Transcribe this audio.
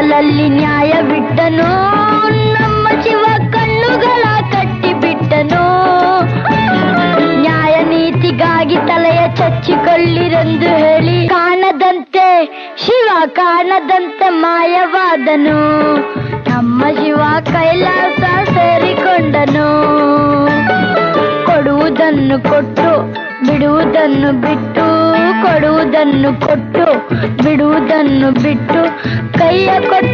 ಕತ್ತಲಲ್ಲಿ ನ್ಯಾಯ ಬಿಟ್ಟನು, ನಮ್ಮ ಶಿವ ಕಣ್ಣುಗಳ ಕಟ್ಟಿಬಿಟ್ಟನು. ನ್ಯಾಯ ನೀತಿಗಾಗಿ ತಲೆಯ ಚಚ್ಚಿಕೊಳ್ಳಿರೆಂದು ಹೇಳಿ ಕಾಣದಂತೆ ಶಿವ ಕಾಣದಂತೆ ಮಾಯವಾದನು. ನಮ್ಮ ಶಿವ ಕೈಲಾಸ ಸೇರಿಕೊಂಡನು. ಕೊಡುವುದನ್ನು ಕೊಟ್ಟು ಬಿಡುವುದನ್ನು ಬಿಟ್ಟು, ಕೊಡುವುದನ್ನು ಕೊಟ್ಟು ಬಿಡುವುದನ್ನು ಬಿಟ್ಟು, ಕೈಯ ಕೊಟ್ಟು